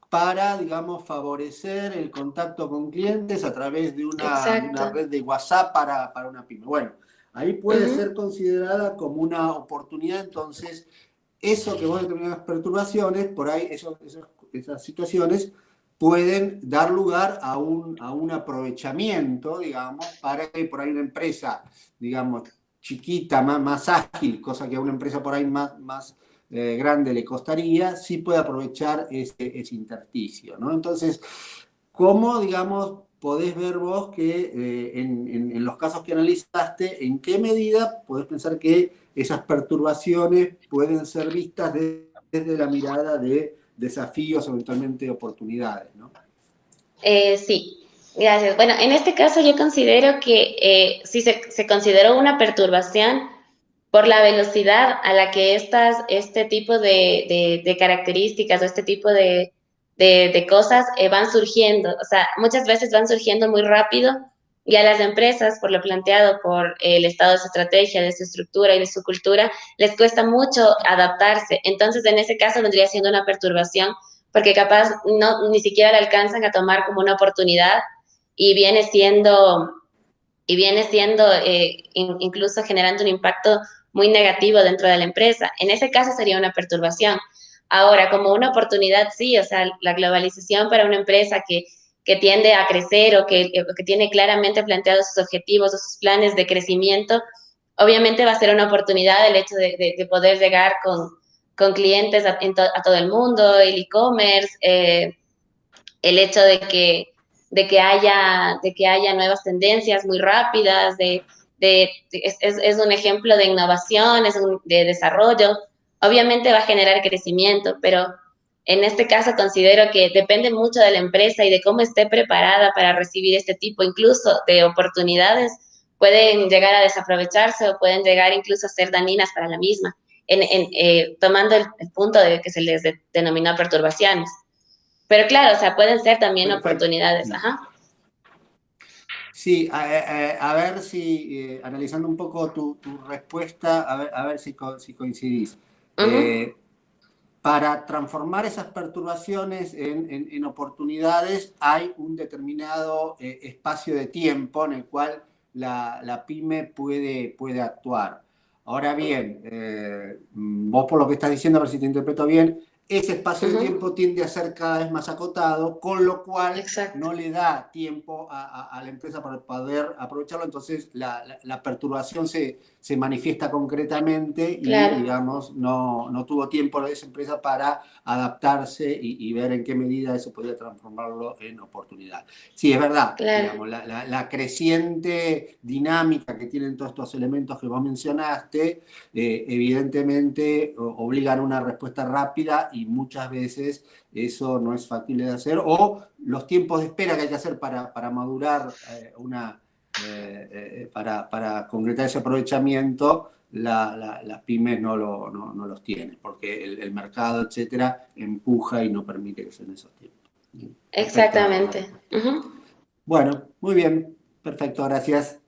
para, digamos, favorecer el contacto con clientes a través de una red de WhatsApp para una pyme. Bueno, ahí puede ser considerada como una oportunidad, entonces, eso que vos determinás perturbaciones, por ahí esas situaciones pueden dar lugar a un aprovechamiento, digamos, para que por ahí una empresa, digamos, chiquita, más ágil, cosa que a una empresa por ahí más grande le costaría, sí puede aprovechar ese intersticio, ¿no? Entonces, ¿cómo, digamos, podés ver vos que en los casos que analizaste, en qué medida podés pensar que esas perturbaciones pueden ser vistas desde la mirada de desafíos, eventualmente oportunidades, ¿no? Sí, gracias. Bueno, en este caso yo considero que sí se consideró una perturbación por la velocidad a la que este tipo de características o este tipo de cosas van surgiendo. O sea, muchas veces van surgiendo muy rápido y a las empresas, por lo planteado por el estado de su estrategia, de su estructura y de su cultura, les cuesta mucho adaptarse. Entonces, en ese caso vendría siendo una perturbación porque capaz ni siquiera la alcanzan a tomar como una oportunidad y viene siendo incluso generando un impacto muy negativo dentro de la empresa. En ese caso sería una perturbación. Ahora, como una oportunidad, sí, o sea, la globalización para una empresa que tiende a crecer o que tiene claramente planteados sus objetivos o sus planes de crecimiento, obviamente va a ser una oportunidad el hecho de poder llegar con clientes a todo el mundo, el e-commerce, el hecho de que haya nuevas tendencias muy rápidas, es un ejemplo de innovación, de desarrollo. Obviamente va a generar crecimiento, pero en este caso considero que depende mucho de la empresa y de cómo esté preparada para recibir este tipo incluso de oportunidades. Pueden llegar a desaprovecharse o pueden llegar incluso a ser dañinas para la misma, tomando el punto de que se les denominó perturbaciones. Pero claro, o sea, pueden ser también Perfecto. oportunidades. Ajá. Sí, a ver si, analizando un poco tu respuesta, a ver si coincidís. Para transformar esas perturbaciones en oportunidades hay un determinado espacio de tiempo en el cual la pyme puede actuar. Ahora bien, vos por lo que estás diciendo, a ver si te interpreto bien, ese espacio de tiempo tiende a ser cada vez más acotado, con lo cual no le da tiempo a la empresa para poder aprovecharlo, entonces la perturbación se manifiesta concretamente y, digamos, no tuvo tiempo esa empresa para adaptarse y ver en qué medida eso podía transformarlo en oportunidad. Sí, es verdad, digamos, la creciente dinámica que tienen todos estos elementos que vos mencionaste, evidentemente obligan a una respuesta rápida y muchas veces eso no es factible de hacer, o los tiempos de espera que hay que hacer para madurar para concretar ese aprovechamiento, las pymes no los tienen, porque el mercado, etcétera, empuja y no permite que sean esos tiempos. Exactamente. Ujú. Bueno, muy bien, perfecto, gracias.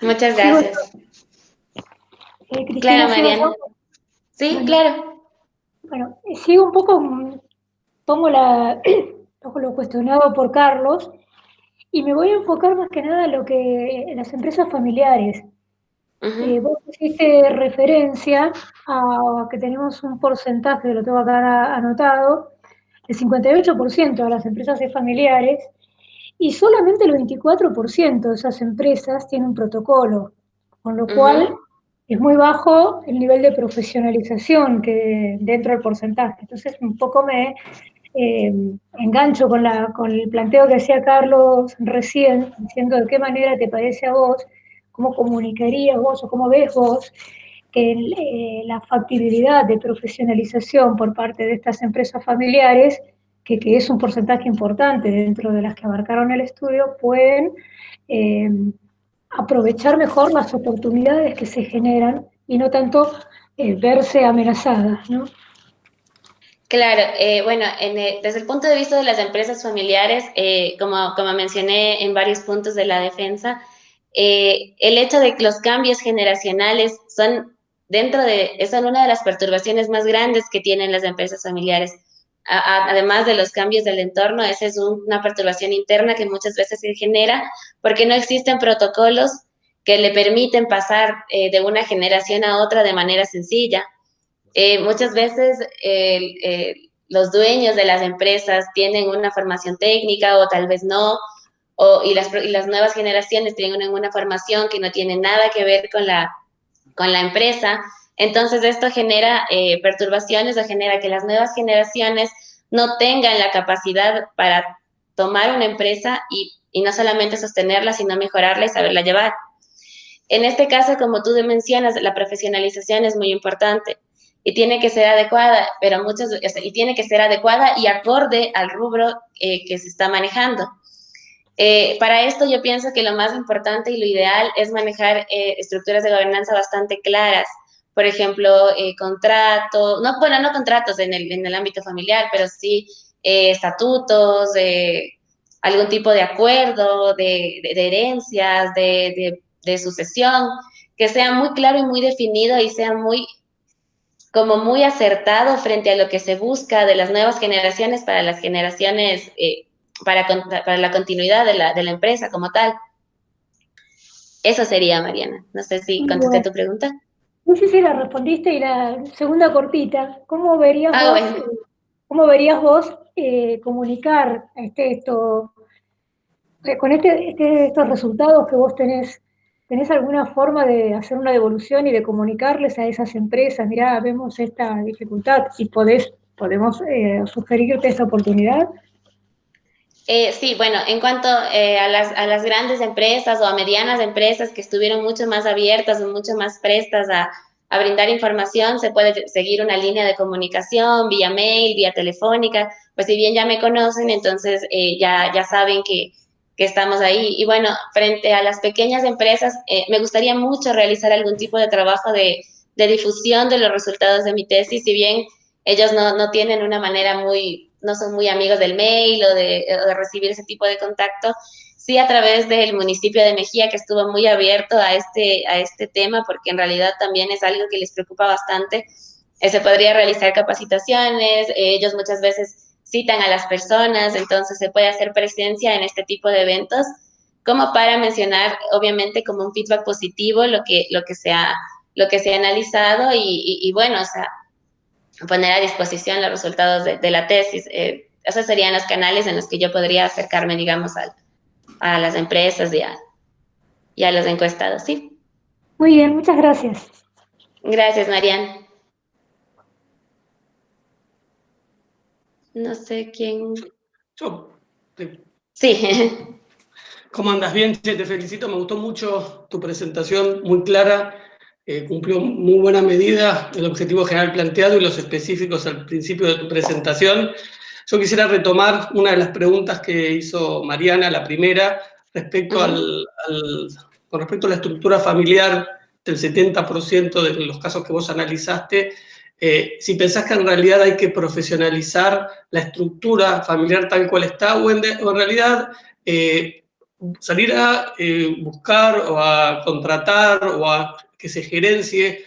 Muchas Sigo, gracias. Cristina, Claro, sigo Mariana. yo. Sí, Bueno, claro. bueno, sigo un poco, tomo lo cuestionado por Carlos y me voy a enfocar más que nada en en las empresas familiares. Ujú, Vos hiciste referencia a que tenemos un porcentaje, lo tengo acá anotado, el 58% de las empresas es familiares y solamente el 24% de esas empresas tienen un protocolo, con lo cual ujú. es muy bajo el nivel de profesionalización que dentro del porcentaje. Entonces, un poco me eh, engancho con el planteo que hacía Carlos recién, diciendo de qué manera te parece a vos, cómo comunicarías vos o cómo ves vos que la factibilidad de profesionalización por parte de estas empresas familiares, que es un porcentaje importante dentro de las que abarcaron el estudio, pueden eh, aprovechar mejor las oportunidades que se generan y no tanto verse amenazadas, ¿no? Claro, bueno, desde el punto de vista de las empresas familiares, como mencioné en varios puntos de la defensa, el hecho de que los cambios generacionales son una de las perturbaciones más grandes que tienen las empresas familiares. Además de los cambios del entorno, esa es una perturbación interna que muchas veces se genera porque no existen protocolos que le permiten pasar de una generación a otra de manera sencilla. Muchas veces los dueños de las empresas tienen una formación técnica o tal vez no, y las nuevas generaciones tienen una formación que no tiene nada que ver con la empresa. Entonces esto genera perturbaciones o genera que las nuevas generaciones no tengan la capacidad para tomar una empresa y no solamente sostenerla, sino mejorarla y saberla llevar. En este caso, como tú mencionas, la profesionalización es muy importante y tiene que ser adecuada, y tiene que ser adecuada y acorde al rubro que se está manejando. Para esto yo pienso que lo más importante y lo ideal es manejar estructuras de gobernanza bastante claras. Por ejemplo, contratos, no, bueno, no contratos en el ámbito familiar, pero sí estatutos, algún tipo de acuerdo, de herencias, de sucesión, que sea muy claro y muy definido y sea muy acertado frente a lo que se busca de las nuevas generaciones para las generaciones, para la continuidad de la empresa como tal. Eso sería, Mariana. No sé si contesté Bueno, tu pregunta. no sé si la respondiste y la segunda cortita, Ah, bueno. cómo verías vos comunicar con estos resultados que vos tenés? ¿Tenés alguna forma de hacer una devolución y de comunicarles a esas empresas? Mirá, vemos esta dificultad y podemos sugerirte esta oportunidad. Sí, bueno, en cuanto a las grandes empresas o a medianas empresas que estuvieron mucho más abiertas o mucho más prestas a brindar información, se puede seguir una línea de comunicación vía mail, vía telefónica, pues si bien ya me conocen, entonces ya saben que estamos ahí. Y bueno, frente a las pequeñas empresas, me gustaría mucho realizar algún tipo de trabajo de difusión de los resultados de mi tesis, si bien ellos no tienen una manera no son muy amigos del mail o de recibir ese tipo de contacto. Sí, a través del municipio de Mejía, que estuvo muy abierto a este tema, porque en realidad también es algo que les preocupa bastante. Se podría realizar capacitaciones, ellos muchas veces citan a las personas, entonces se puede hacer presencia en este tipo de eventos, como para mencionar, obviamente, como un feedback positivo lo que se ha analizado y bueno, o sea, poner a disposición los resultados de la tesis. Esos serían los canales en los que yo podría acercarme, digamos, a las empresas y a los encuestados. Sí. Muy bien, muchas gracias. Gracias, Mariana. No sé quién. Yo, Sí. ¿cómo andas? Bien, che, te felicito, me gustó mucho tu presentación, muy clara, cumplió en muy buena medida el objetivo general planteado y los específicos al principio de tu presentación. Yo quisiera retomar una de las preguntas que hizo Mariana, la primera, respecto con respecto a la estructura familiar del 70% de los casos que vos analizaste. Si pensás que en realidad hay que profesionalizar la estructura familiar tal cual está, o en realidad salir a buscar o a contratar o a que se gerencie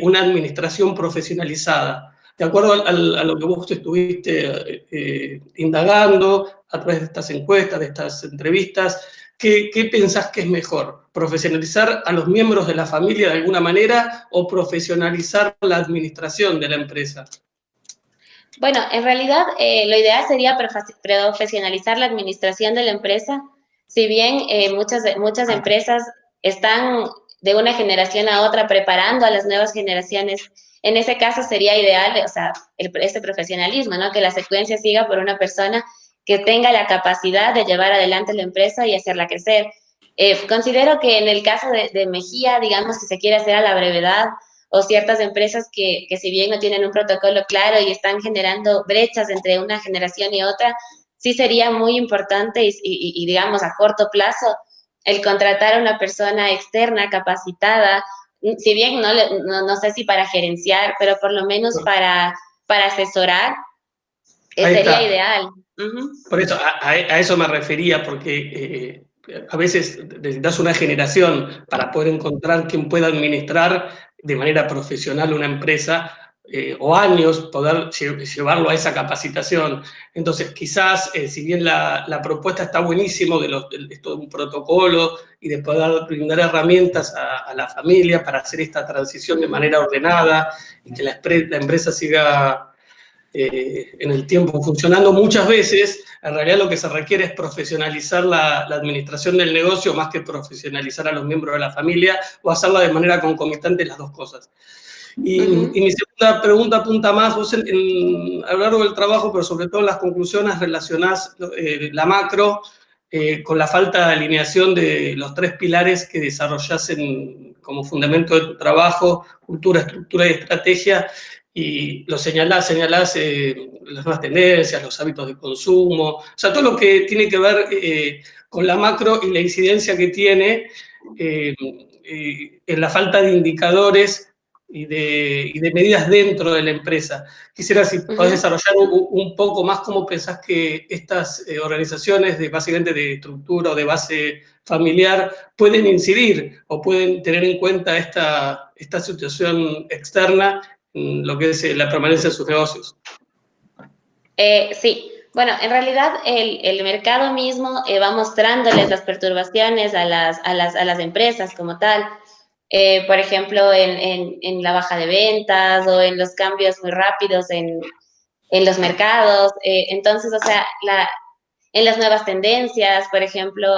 una administración profesionalizada. De acuerdo a lo que vos estuviste indagando a través de estas encuestas, de estas entrevistas, ¿qué pensás que es mejor? ¿Profesionalizar a los miembros de la familia de alguna manera o profesionalizar la administración de la empresa? Bueno, en realidad lo ideal sería profesionalizar la administración de la empresa. Si bien muchas empresas están de una generación a otra preparando a las nuevas generaciones, en ese caso sería ideal, o sea, ese profesionalismo, ¿no? Que la secuencia siga por una persona que tenga la capacidad de llevar adelante la empresa y hacerla crecer. Considero que en el caso de Mejía, digamos que se quiere hacer a la brevedad, o ciertas empresas que si bien no tienen un protocolo claro y están generando brechas entre una generación y otra, sí sería muy importante y digamos a corto plazo el contratar a una persona externa capacitada, si bien no sé si para gerenciar, pero por lo menos para asesorar, sería ideal. Por eso, a eso me refería, porque a veces necesitas una generación para poder encontrar quien pueda administrar de manera profesional una empresa, o años poder llevarlo a esa capacitación. Entonces, quizás, si bien la propuesta está buenísimo de esto de un protocolo y de poder brindar herramientas a la familia para hacer esta transición de manera ordenada y que la empresa siga en el tiempo funcionando, muchas veces en realidad lo que se requiere es profesionalizar la administración del negocio más que profesionalizar a los miembros de la familia, o hacerla de manera concomitante las dos cosas. Y mi segunda pregunta apunta más, vos a lo largo del trabajo, pero sobre todo en las conclusiones, relacionás la macro con la falta de alineación de los 3 pilares que desarrollás como fundamento de tu trabajo: cultura, estructura y estrategia. Y lo señalás las nuevas tendencias, los hábitos de consumo, o sea, todo lo que tiene que ver con la macro y la incidencia que tiene en la falta de indicadores y de medidas dentro de la empresa. Quisiera si podés desarrollar un poco más cómo pensás que estas organizaciones básicamente de estructura o de base familiar pueden incidir o pueden tener en cuenta esta situación externa en lo que es la permanencia de sus negocios. Sí, bueno, en realidad el mercado mismo va mostrándoles las perturbaciones a las empresas como tal. Por ejemplo, en la baja de ventas o en los cambios muy rápidos en los mercados. Entonces, o sea, en las nuevas tendencias, por ejemplo,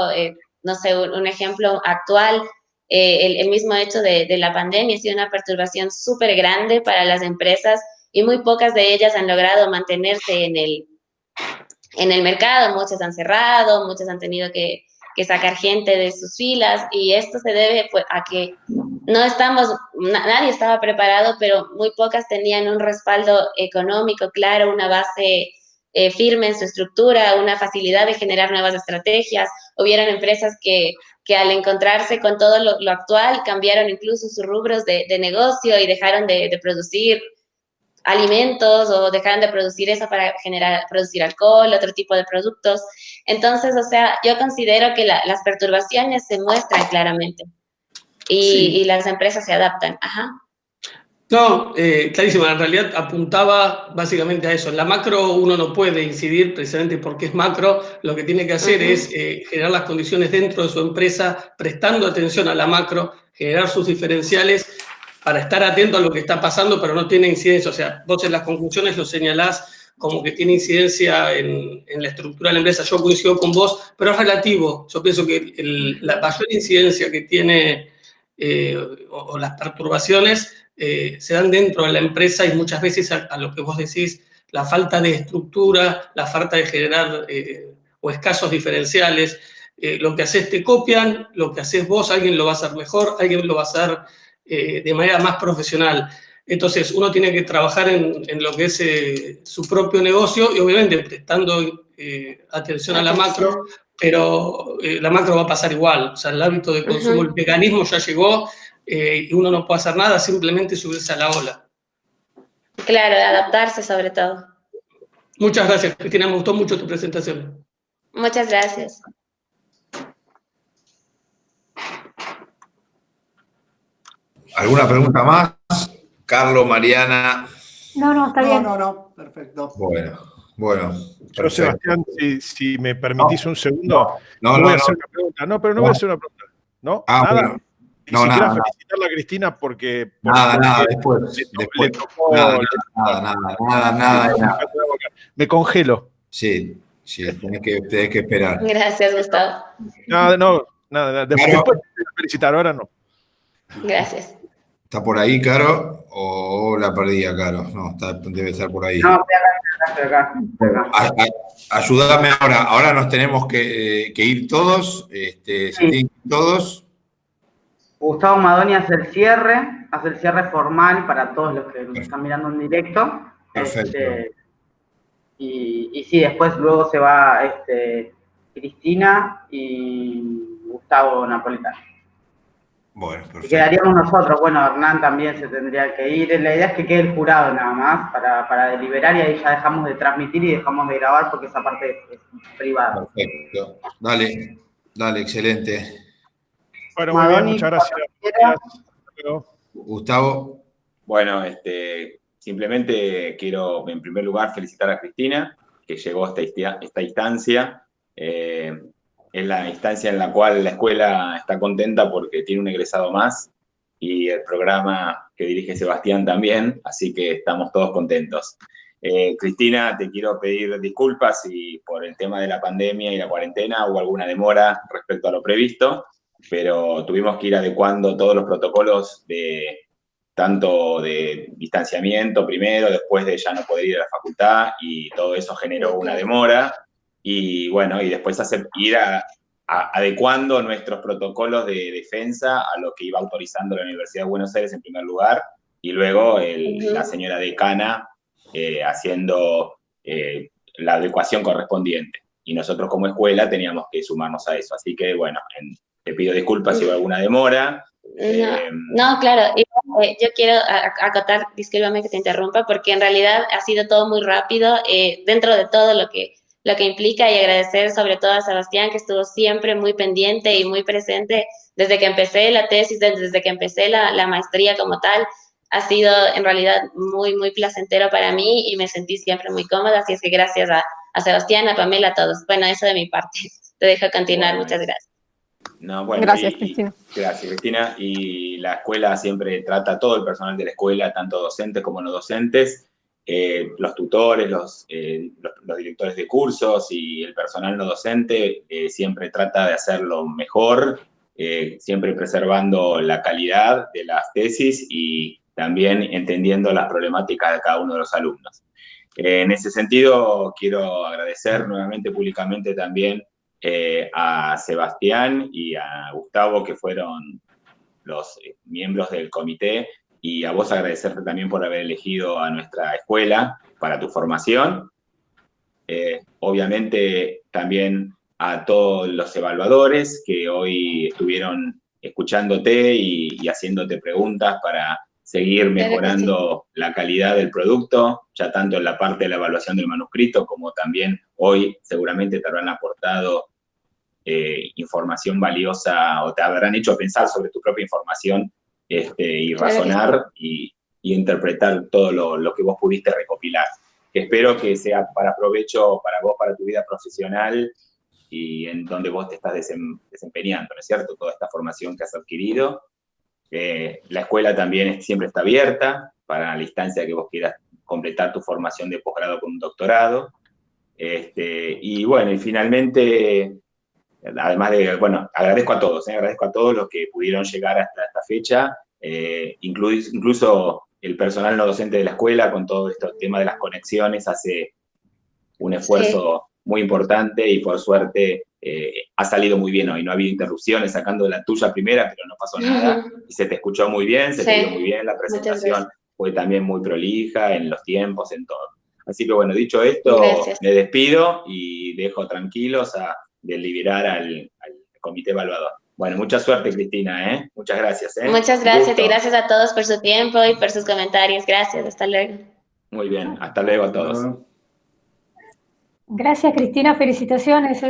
no sé, un ejemplo actual, el mismo hecho de la pandemia ha sido una perturbación súper grande para las empresas y muy pocas de ellas han logrado mantenerse en el mercado. Muchas han cerrado, muchas han tenido que sacar gente de sus filas, y esto se debe pues, a que nadie estaba preparado, pero muy pocas tenían un respaldo económico claro, una base firme en su estructura, una facilidad de generar nuevas estrategias. Hubieron empresas que al encontrarse con todo lo actual cambiaron incluso sus rubros de negocio y dejaron de producir alimentos, o dejaron de producir eso para producir alcohol, otro tipo de productos. Entonces, o sea, yo considero que las perturbaciones se muestran claramente y las empresas se adaptan. No, clarísimo, en realidad apuntaba básicamente a eso. En la macro uno no puede incidir precisamente porque es macro, lo que tiene que hacer es generar las condiciones dentro de su empresa, prestando atención a la macro, generar sus diferenciales para estar atento a lo que está pasando, pero no tiene incidencia. O sea, vos en las conclusiones lo señalás como que tiene incidencia en la estructura de la empresa. Yo coincido con vos, pero es relativo. Yo pienso que la mayor incidencia que tiene o las perturbaciones se dan dentro de la empresa, y muchas veces a lo que vos decís, la falta de estructura, la falta de generar o escasos diferenciales. Lo que haces te copian, lo que haces vos alguien lo va a hacer mejor, alguien lo va a hacer de manera más profesional. Entonces, uno tiene que trabajar en lo que es su propio negocio y obviamente prestando atención a la macro, pero la macro va a pasar igual. O sea, el hábito de consumo, el veganismo ya llegó y uno no puede hacer nada, simplemente subirse a la ola. Claro, adaptarse sobre todo. Muchas gracias, Cristina, me gustó mucho tu presentación. Muchas gracias. ¿Alguna pregunta más? Carlos, Mariana. No, está bien. No, perfecto. Bueno. Yo, Sebastián, si me permitís un segundo, voy a hacer una pregunta. No, pero no voy a hacer una pregunta. ¿No? ¿Nada? Bueno. Ni siquiera felicitarla a Cristina porque nada, después. Le tocó... Nada. Me congelo. Sí, tenés que esperar. Gracias, Gustavo. Nada. Después de felicitar, ahora no. Gracias. ¿Está por ahí, Caro? ¿O la perdí a Caro? No, debe estar por ahí. No, estoy acá. Ayúdame ahora. Ahora nos tenemos que ir todos. Se tienen que ir todos. Gustavo Madoni hace el cierre formal para todos los que nos están mirando en directo. Perfecto. Y sí, después luego se va Cristina y Gustavo Napolitano. Bueno, perfecto. Y quedaríamos nosotros, bueno, Hernán también se tendría que ir. La idea es que quede el jurado nada más para deliberar y ahí ya dejamos de transmitir y dejamos de grabar porque esa parte es privada. Perfecto. Dale, excelente. Bueno, muy bien, muchas gracias. Gustavo. Bueno, simplemente quiero en primer lugar felicitar a Cristina, que llegó a esta instancia. Es la instancia en la cual la escuela está contenta porque tiene un egresado más y el programa que dirige Sebastián también, así que estamos todos contentos. Cristina, te quiero pedir disculpas si por el tema de la pandemia y la cuarentena hubo alguna demora respecto a lo previsto, pero tuvimos que ir adecuando todos los protocolos tanto de distanciamiento primero, después de ya no poder ir a la facultad, y todo eso generó una demora. Y bueno, y después ir adecuando nuestros protocolos de defensa a lo que iba autorizando la Universidad de Buenos Aires en primer lugar, y luego la señora decana haciendo la adecuación correspondiente. Y nosotros como escuela teníamos que sumarnos a eso. Así que bueno, te pido disculpas si hubo alguna demora. No, claro. Yo quiero acotar, discúlpame que te interrumpa, porque en realidad ha sido todo muy rápido dentro de todo lo que implica, y agradecer sobre todo a Sebastián, que estuvo siempre muy pendiente y muy presente desde que empecé la tesis, desde que empecé la maestría como tal. Ha sido en realidad muy, muy placentero para mí y me sentí siempre muy cómoda, así es que gracias a Sebastián, a Pamela, a todos. Bueno, eso de mi parte. Te dejo continuar, muchas gracias. No, bueno, gracias, Cristina. Gracias, Cristina. Y la escuela siempre trata a todo el personal de la escuela, tanto docentes como no docentes, los tutores, los directores de cursos y el personal no docente, siempre trata de hacerlo mejor, siempre preservando la calidad de las tesis y también entendiendo las problemáticas de cada uno de los alumnos. En ese sentido, quiero agradecer nuevamente públicamente también a Sebastián y a Gustavo, que fueron los miembros del comité, y a vos agradecerte también por haber elegido a nuestra escuela para tu formación. Obviamente también a todos los evaluadores que hoy estuvieron escuchándote y haciéndote preguntas para seguir mejorando la calidad del producto, ya tanto en la parte de la evaluación del manuscrito como también hoy seguramente te habrán aportado información valiosa o te habrán hecho pensar sobre tu propia información y razonar y interpretar todo lo que vos pudiste recopilar. Espero que sea para provecho para vos, para tu vida profesional y en donde vos te estás desempeñando, ¿no es cierto? Toda esta formación que has adquirido. La escuela también siempre está abierta para la instancia que vos quieras completar tu formación de posgrado con un doctorado. Y bueno, y finalmente, además de, bueno, agradezco a todos los que pudieron llegar hasta esta fecha, incluso el personal no docente de la escuela, con todo este tema de las conexiones, hace un esfuerzo muy importante y por suerte ha salido muy bien hoy, no ha habido interrupciones, sacando la tuya primera, pero no pasó nada, y se te escuchó muy bien, se te dio muy bien, la presentación fue también muy prolija en los tiempos, en todo. Así que bueno, dicho esto, me despido y dejo tranquilos a deliberar al comité evaluador. Bueno, mucha suerte, Cristina, ¿eh? Muchas gracias, ¿eh? Muchas gracias y gracias a todos por su tiempo y por sus comentarios. Gracias, hasta luego. Muy bien, hasta luego a todos. Gracias, Cristina, felicitaciones.